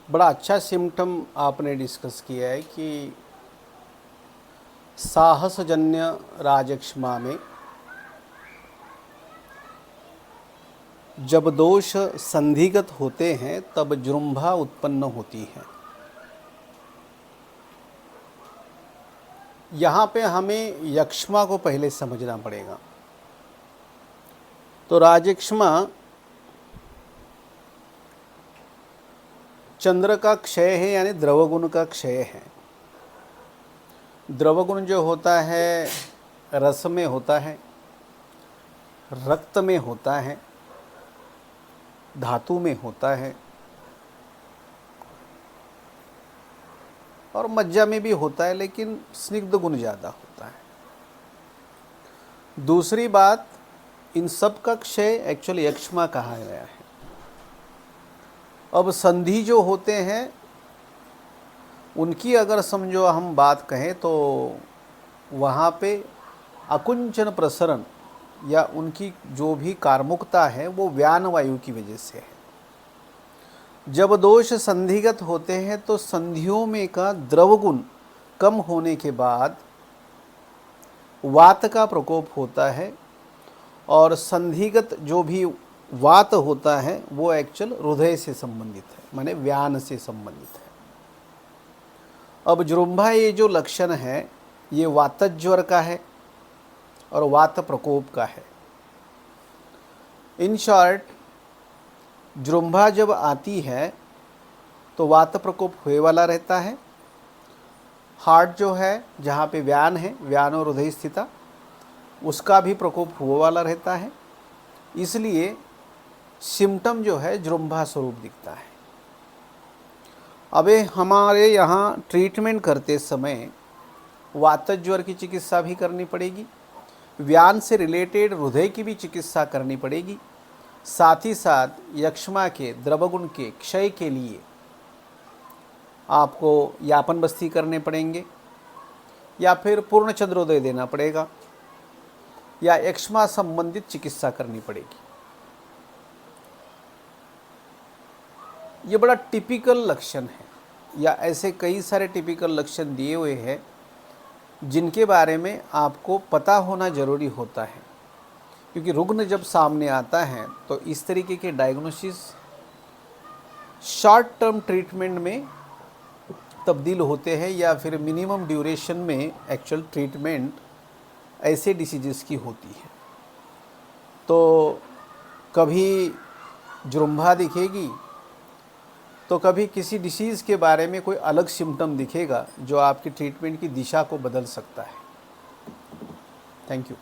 बड़ा अच्छा सिम्टम आपने डिस्कस किया है कि साहसजन्य राजक्षमा में जब दोष संधिगत होते हैं तब जृंभा उत्पन्न होती है। यहाँ पे हमें यक्ष्मा को पहले समझना पड़ेगा। तो राजक्षमा चंद्र का क्षय है, यानी द्रवगुण का क्षय है। द्रवगुण जो होता है रस में होता है, रक्त में होता है, धातु में होता है और मज्जा में भी होता है, लेकिन स्निग्ध गुण ज़्यादा होता है। दूसरी बात, इन सब का क्षय एक्चुअली यक्ष्मा कहा गया है। अब संधि जो होते हैं उनकी अगर समझो हम बात कहें तो वहाँ पे अकुंचन प्रसरण या उनकी जो भी कार्मुकता है वो व्यान वायु की वजह से है। जब दोष संधिगत होते हैं तो संधियों में का द्रवगुण कम होने के बाद वात का प्रकोप होता है, और संधिगत जो भी वात होता है वो एक्चुअल हृदय से संबंधित है, माने व्यान से संबंधित है। अब जृंभा ये जो लक्षण है ये वातज्वर का है और वात प्रकोप का है। इन शॉर्ट, जृंभा जब आती है तो वात प्रकोप हुए वाला रहता है। हार्ट जो है जहाँ पे व्यान है, व्यान और हृदय स्थिता, उसका भी प्रकोप हुए वाला रहता है। इसलिए सिम्टम जो है जृंभा स्वरूप दिखता है। अबे हमारे यहाँ ट्रीटमेंट करते समय वातज्वर की चिकित्सा भी करनी पड़ेगी, व्यान से रिलेटेड हृदय की भी चिकित्सा करनी पड़ेगी, साथ ही साथ यक्ष्मा के द्रवगुण के क्षय के लिए आपको यापन बस्ती करने पड़ेंगे, या फिर पूर्ण चंद्रोदय देना पड़ेगा, या यक्ष्मा संबंधित चिकित्सा करनी पड़ेगी। ये बड़ा टिपिकल लक्षण है, या ऐसे कई सारे टिपिकल लक्षण दिए हुए हैं जिनके बारे में आपको पता होना ज़रूरी होता है, क्योंकि रुग्ण जब सामने आता है तो इस तरीके के डायग्नोसिस शॉर्ट टर्म ट्रीटमेंट में तब्दील होते हैं, या फिर मिनिमम ड्यूरेशन में एक्चुअल ट्रीटमेंट ऐसे डिसीजेस की होती है। तो कभी जृंभा दिखेगी तो कभी किसी डिसीज़ के बारे में कोई अलग सिम्टम दिखेगा जो आपकी ट्रीटमेंट की दिशा को बदल सकता है। Thank you.